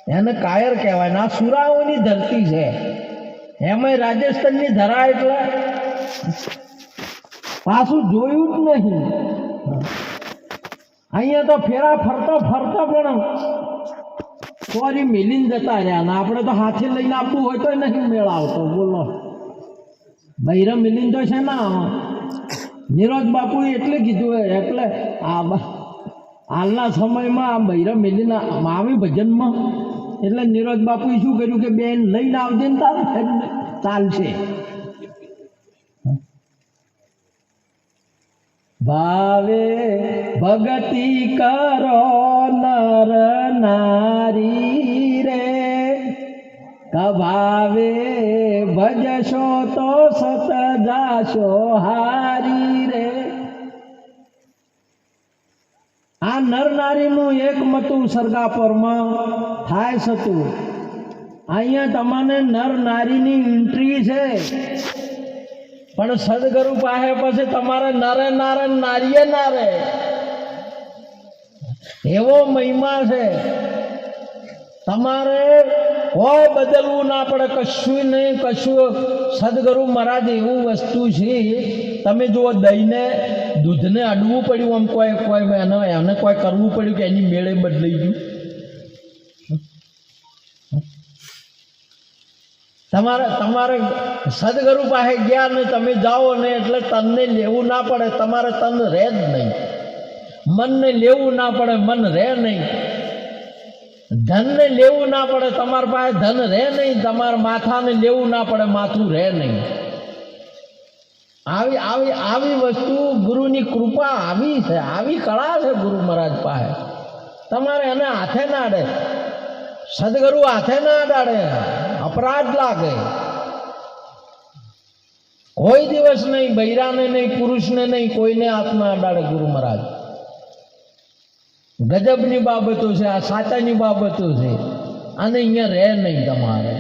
એને કાયર કહેવાય. ના સુરાઓની ધરતી છે, એમાંય રાજસ્થાનની ધરા, એટલે પાછું જોયું જ નહીં. અહીંયા તો ફેરા ફરતો ફરતો પણ સોરી મેલીને જતા રહ્યા. ને આપણે તો હાથે લઈને આપવું હોય તો નહીં મેળ આવતો. બોલો, બૈરા મિલિંદ તો છે ને નિરોજ બાપુએ એટલે કીધું. એટલે આ હાલના સમયમાં આ બૈરા મિલિંદ આવી ભજનમાં, એટલે નિરોજ બાપુએ શું કર્યું કે બેન લઈને આવજે ને તાર ચાલશે. ભાવે ભગતી કરો નર નારી રે, કભાવે ભજશો તો સત જાશો હારી રે. આ નર નારીનું એક મતું સરગાપરમાં થાય સતું. અહીંયા તમને નર નારીની એન્ટ્રી છે, પણ સદગુરુ પાસે પછી તમારે નરે નારે નારીએ નારે એવો મહિમા છે. તમારે કોઈ બદલવું ના પડે, કશું નહીં, કશું. સદગુરુ મહારાજ એવું વસ્તુ છે, તમે જુઓ દહીંને દૂધને અડવું પડ્યું, આમ કોઈ એને કોઈ કરવું પડ્યું કે એની મેળે બદલાઈ ગયું. તમારે સદગુરુ પાસે ગયા ને તમે જાઓ ને એટલે તનને લેવું ના પડે. તમારે તન રહે જ નહીં. મનને લેવું ના પડે, મન રહે નહીં. ધનને લેવું ના પડે, તમારા પાસે ધન રહે નહીં. તમારા માથાને લેવું ના પડે, માથું રહે નહીં. આવી આવી આવી વસ્તુ ગુરુની કૃપા આવી છે, આવી કળા છે ગુરુ મહારાજ પાસે. તમારે એને હાથે ના અડે, સદગુરુ હાથે ના અડાડે, અપરાધ લાગે. કોઈ દિવસ નહીં, બૈરાને નહીં, પુરુષને નહીં, કોઈને હાથમાં અડાડે ગુરુ મહારાજ. ગજબની બાબતો છે, આ સાચાની બાબતો છે. આને અહીંયા રહે નહીં તમારે.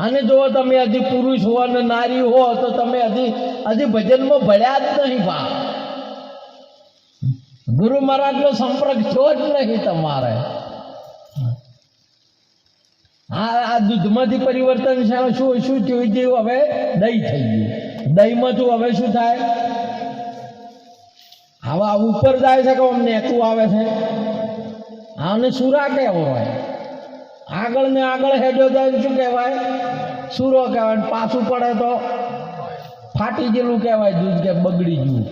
આને જો તમે હજી પુરુષ હો અને નારી હો તો તમે હજી ભજનમાં ભળ્યા જ નહીં. ભા ગુરુ મહારાજનો સંપર્ક થયો જ નહીં તમારે. આ દૂધમાંથી પરિવર્તન છે. શું થયું? હવે દહીં થઈ ગયું. દહીંમાં તું હવે શું થાય? હવા ઉપર જાય છે કે અમને નેકું આવે છે? આને સુરા કહેવાય. આગળ ને આગળ હેડો જાય શું કહેવાય? સુરો કહેવાય. પાછું પડે તો ફાટી ગયેલું કહેવાય. દૂધ કે બગડી ગયું,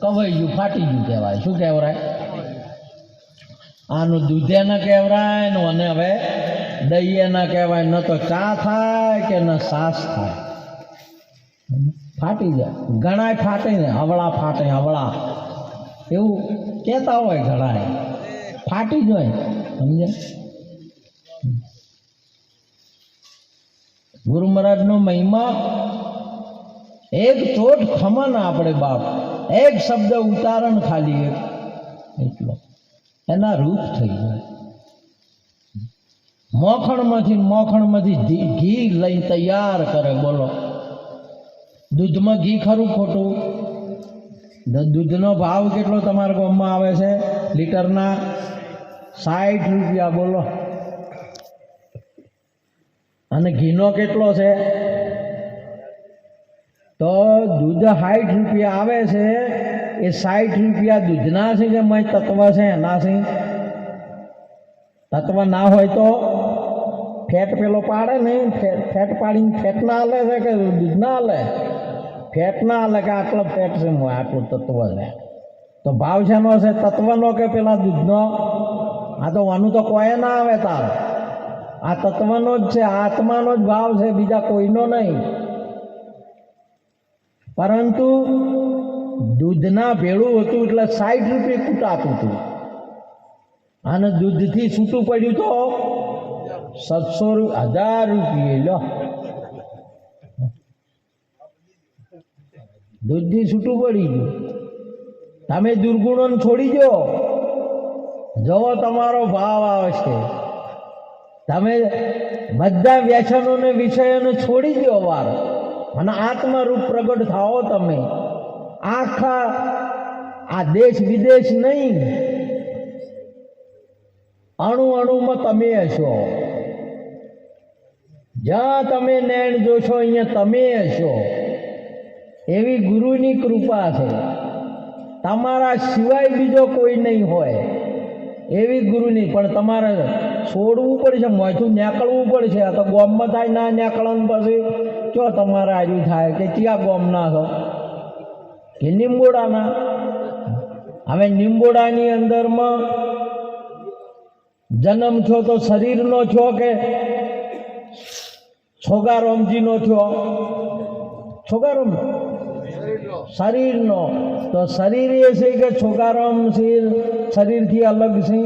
કવાઈ ગયું, ફાટી ગયું કહેવાય. શું કહેવાય? આનું દૂધે ન કહેવાય ને, અને હવે દહીએ ન કહેવાય. ન તો ચા થાય કે ન સાસ થાય, ફાટી જાય. ઘણાય ફાટે ને, હવળા ફાટે, હવળા એવું કહેતા હોય. ઘણાય ફાટી જ હોય. સમજે? ગુરુ મહારાજનો મહિમા એક ચોટ ખમન. આપણે બાપ એક શબ્દ ઉતારણ ખાલી એક એટલો એના રૂપ થઈ જાય. મોખણમાંથી ઘી લઈ તૈયાર કરે. બોલો, દૂધમાં ઘી ખરું ખોટું? દૂધનો ભાવ કેટલો તમારા ગામમાં આવે છે? લીટરના 60 રૂપિયા. બોલો, અને ઘીનો કેટલો છે? તો દૂધ 60 રૂપિયા આવે છે. એ 60 રૂપિયા દૂધના છે કે મય તત્વ છે એના છે? તત્વ ના હોય તો ફેટ પેલો પાડે ને, ફેટ પાડીને ફેટ ના હાલે છે કે દૂધ ના હાલે? ફેટ ના હાલે કે આટલો ફેટ છે, આટલું તત્વ છે. તો ભાવ શેનો છે? તત્વનો કે પેલા દૂધનો? આ તો આનું તો કોઈ ના આવે તાર. આ તત્વનો જ છે, આત્માનો જ ભાવ છે, બીજા કોઈનો નહીં. પરંતુ દૂધના ભેળું હતું એટલે 60 રૂપિયા કૂટાતું હતું. અને દૂધથી છૂટું પડ્યું તો 700 1000 રૂપિયા. લો, દૂધથી છૂટું પડી ગયું. તમે દુર્ગુણોને છોડી દો, જવો તમારો ભાવ આવશે. તમે બધા વ્યસનોને વિષયોને છોડી દો વાર, અને આત્મરૂપ પ્રગટ થાઓ. તમે આખા આ દેશ વિદેશ નહીં, અણુ અણુમાં તમે હશો. જ્યાં તમે નૈણ જોશો અહીંયા તમે હશો. એવી ગુરુની કૃપા છે. તમારા સિવાય બીજો કોઈ નહીં હોય એવી ગુરુની. પણ તમારે છોડવું પડશે, મોંથી નીકળવું પડશે. આ તો ગોમમાં થાય ના નીકળવાનું પછી જો તમારે આજુ થાય કે ક્યાં ગોમના છો કે નિંબોડાના. હવે નિંબોડાની અંદરમાં જન્મ છો તો શરીરનો છો કે છોગારામજીનો થયો? છોગારામ શરીરનો. તો શરીર એ છે કે છોગારામ શરીરથી અલગ છે?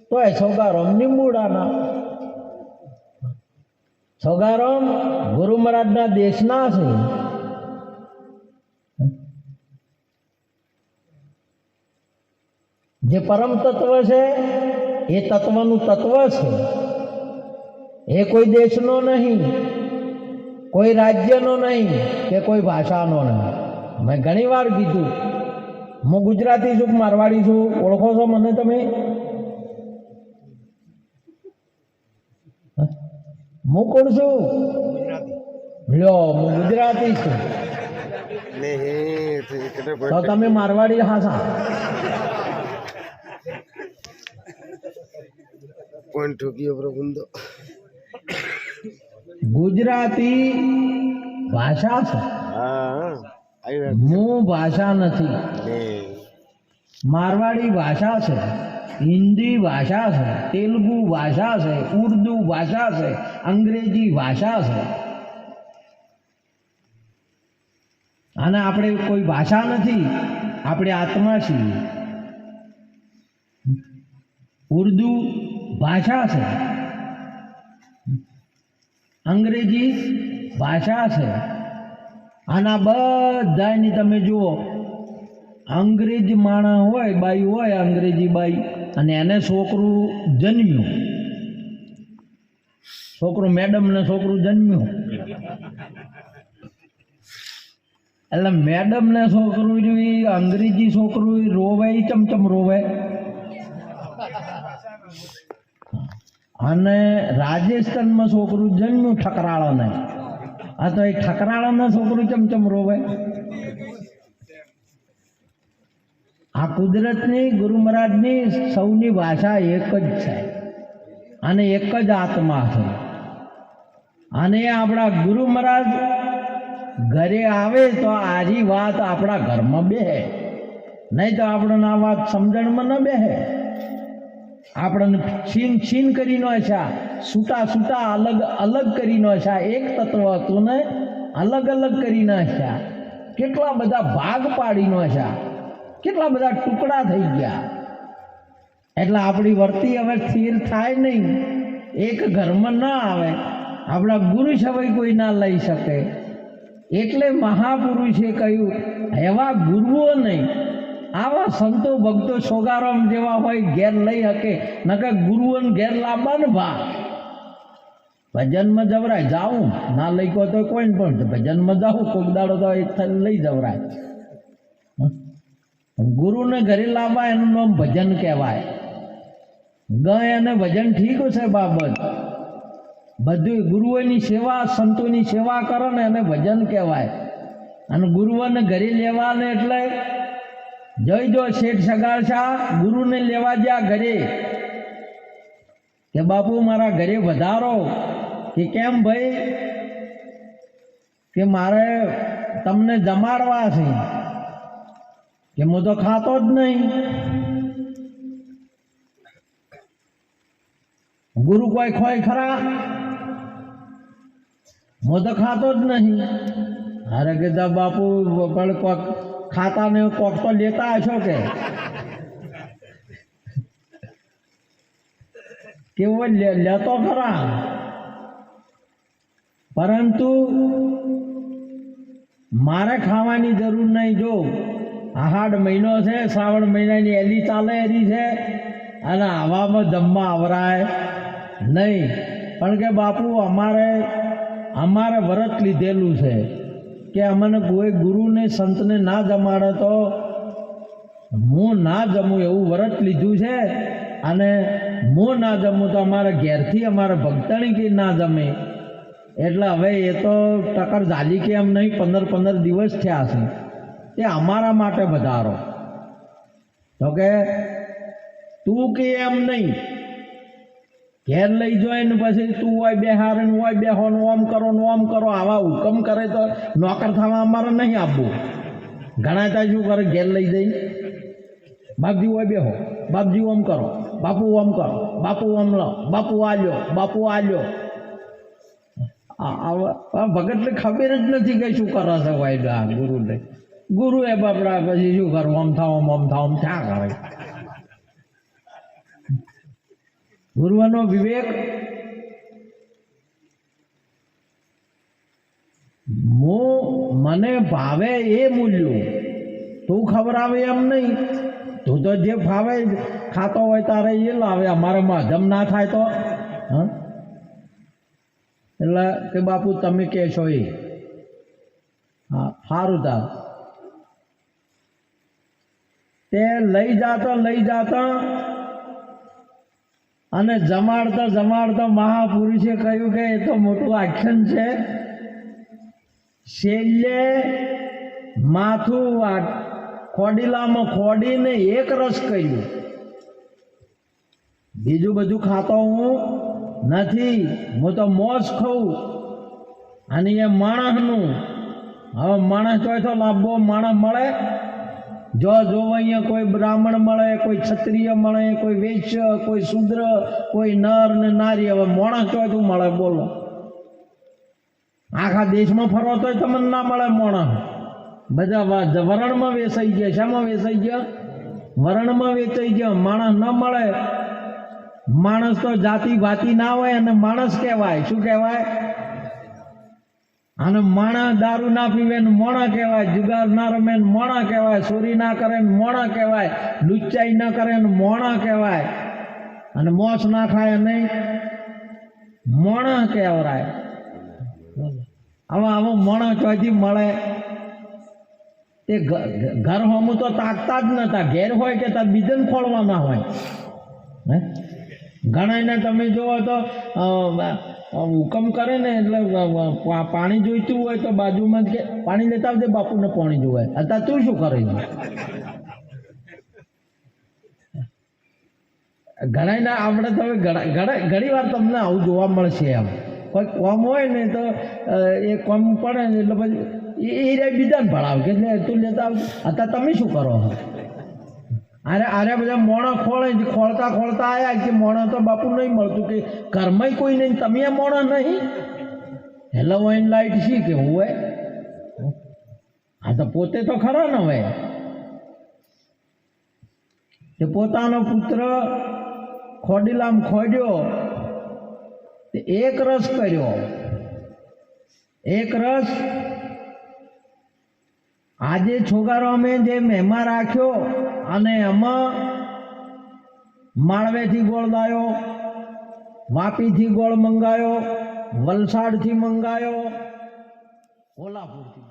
તો એ છોગારામ નિંબુડાના. છોગારામ ગુરુ મહારાજના દેશના છે. જે પરમ તત્વ છે એ તત્વનું તત્વ છે. એ કોઈ દેશનો નહીં, કોઈ રાજ્યનો નહીં કે કોઈ ભાષાનો નહીં. મેં ઘણી વાર કીધું હું ગુજરાતી છું, મારવાડી છું. ઓળખો છો મને તમે? હું કોણ છું? લ્યો, હું ગુજરાતી છું. તો તમે મારવાડી હાસા? ગુજરાતી ભાષા છે, હું ભાષા નથી. મારવાડી ભાષા છે, હિન્દી ભાષા છે, તેલુગુ ભાષા છે, ઉર્દુ ભાષા છે, અંગ્રેજી ભાષા છે. અને આપણે કોઈ ભાષા નથી, આપણે આત્મા છીએ. ઉર્દુ ભાષા છે, અંગ્રેજી ભાષા છે. આના બધાની તમે જુઓ, અંગ્રેજ માણસ હોય, બાઈ હોય, અંગ્રેજી બાઈ, અને એને છોકરું જન્મ્યું, છોકરું મેડમને છોકરું જન્મ્યું, એટલે મેડમને છોકરું જોઈ અંગ્રેજી છોકરું રોવે, ચમચમ રોવે. અને રાજસ્થાનમાં છોકરું જન્મ્યું ઠકરાળાને, આ તો એ ઠકરાળાના છોકરું ચમચમ રોવે. આ કુદરતની, ગુરુ મહારાજની સૌની ભાષા એક જ છે અને એક જ આત્મા છે. અને આપણા ગુરુ મહારાજ ઘરે આવે તો આજી વાત આપણા ઘરમાં બેહે, નહીં તો આપણને આ વાત સમજણમાં ન બેહે. આપણને છીન છીન કરી નાખ્યા, છૂટા છૂટા અલગ અલગ કરી નાખ્યા. એક તત્વ હતું ને અલગ અલગ કરી નાખ્યા. કેટલા બધા ભાગ પાડી નાખ્યા, કેટલા બધા ટુકડા થઈ ગયા. એટલે આપણી વર્તી હવે સ્થિર થાય નહીં, એક ઘરમાં ના આવે. આપણા ગુરુ સવાઈ કોઈ ના લઈ શકે. એટલે મહાપુરુષે કહ્યું એવા ગુરુઓ નહીં, આવા સંતો ભક્તો છોગારામ જેવા હોય ઘેર લઈ શકે. નકર ગુરુઓને ઘેર લાવવા ને ભા ભજનમાં જવરાય. જાઉં ના લઈ કહો તો કોઈ પણ ભજનમાં જાઉં, કોક દાડો તો એક લઈ જવરાય. ગુરુને ઘરે લાવવા એનું નામ ભજન કહેવાય. ગય અને ભજન ઠીક છે બાબત, બધું ગુરુઓની સેવા, સંતોની સેવા કરો ને એને ભજન કહેવાય. અને ગુરુઓને ઘરે લેવાને એટલે જઈ જો શેઠ સગાડશા ગુરુને લેવા જ્યાં ઘરે, કે બાપુ મારા ઘરે વધારો. કે કેમ ભાઈ? કે મારે તમને જમાડવા છે. કે હું તો ખાતો જ નહીં. ગુરુ કોઈ ખોય ખરા? હું તો ખાતો જ નહીં. અરે કે બાપુ પણ કોક ખાતા ને કોક તો લેતા હશો કે કેવો લેતો ખરા. પરંતુ મારે ખાવાની જરૂર નહીં. જો આહાડ મહિનો છે, શ્રાવણ મહિનાની એલી ચાલે એની છે, અને આવામાં જમવા આવરાય નહીં. પણ કે બાપુ અમારે વ્રત લીધેલું છે કે અમને કોઈ ગુરુને સંતને ના જમાડે તો હું ના જમું, એવું વ્રત લીધું છે. અને હું ના જમું તો અમારા ઘેરથી અમારા ભક્તણી કે ના જમે, એટલે હવે એ તો ટકર ઝાલી કે એમ નહીં, 15 દિવસ થયા છે, તે અમારા માટે વધારો. તો કે તું કે એમ નહીં, ઘેર લઈ જાય ને પછી તું હોય બેહાર ને હોય બેહો ને ઓમ કરો, આવા હુકમ કરે તો નોકર થવા અમારે નહીં આપવું. ઘણા ત્યાં શું કરે, ઘેર લઈ જઈ બાપજી હોય બેહો, બાપજી ઓમ કરો, બાપુ ઓમ કરો, બાપુ ઓમ લો, બાપુ આલ્યો. ભગતને ખબર જ નથી કે શું કરે છે વાયદા ગુરુને. ગુરુ એ બાપડા પછી શું કરવું, ઓમ થાવ ક્યાં કરે. ગુરુનો વિવેક મને ભાવે એ મૂલ્યું, તું ખવડાવે એમ નહીં. તું તો જે ભાવે ખાતો હોય તારે એ લાવે, અમારામાં હજમ ના થાય તો. એટલે કે બાપુ તમે કહેશો એ હા સારું. તાર તે લઈ જાતા અને જમાડતા મહાપુરુષે કહ્યું કે એ તો મોટું આખ્યાન છે. છેલ્લે માથું ખોડીલામાં ખોડીને એક રસ કર્યું, બીજું બધું ખાતો હું નથી, હું તો મોજ ખાઉં. અને એ માણસનું, હવે માણસ ચોથો લાભો માણસ મળે, જો અહીંયા કોઈ બ્રાહ્મણ મળે, કોઈ ક્ષત્રિય મળે, કોઈ વૈશ્ય, કોઈ શૂદ્ર, કોઈ નર ને નારી, હવે માણસ ચોથું મળે બોલો. આખા દેશમાં ફરવા તોય તમને ના મળે માણસ. બધા વરણમાં વેચાઈ ગયા. શામાં વેચાઈ ગયા? વરણમાં વેચાઈ ગયા. માણસ ન મળે. માણસ તો જાતિ ભાતિ ના હોય અને માણસ કહેવાય. શું કહેવાય? અને માણસ દારૂ ના પીવે ને મોણા કહેવાય, જુગાર ના રમે ને મોણા કહેવાય, ચોરી ના કરે ને મોણા કહેવાય, લુચ્ચાઈ ના કરે ને મોણા કહેવાય, અને મોસ ના ખાય નહીં મોણા કહેવાય. આવો મોણા ચોથી મળે. તે ઘર હોમું તો તાકતા જ નતા. ઘેર હોય કે તાર બીજાને ખોળવાના હોય. ઘણાને તમે જુઓ તો હુકમ કરે ને એટલે પાણી જોઈતું હોય તો બાજુમાં કે પાણી લેતા આવજે, બાપુને પાણી જોવાય. અત્યારે તું શું કરે છે? ઘણાને આપણે તમે ઘણી વાર તમને આવું જોવા મળશે. એમ કોઈ કોમ હોય ને તો એ કોમ પડે ને એટલે પછી એ બીજાને ભણાવે કે તું લેતા આવજે. અત્યારે તમે શું કરો? આરે બધા મોણા ખોળતા આવ્યા કે મોણા તો બાપુ નહીં મળતું, કે ઘરમાં કોઈ નહીં, તમે મોણા નહીં. હેલો વાઇન લાઈટ શી કે હોય? આ તો પોતે તો ખરા ને. હવે તે પોતાનો પુત્ર ખોડીલામ ખોડ્યો, એક રસ કર્યો. એક રસ આજે છોકરો અમે જે મહેમાન રાખ્યો, અને એમાં માળવેથી ગોળ લાવ્યો, વાપીથી ગોળ મંગાયો, વલસાડથી મંગાયો, કોલ્હાપુરથી.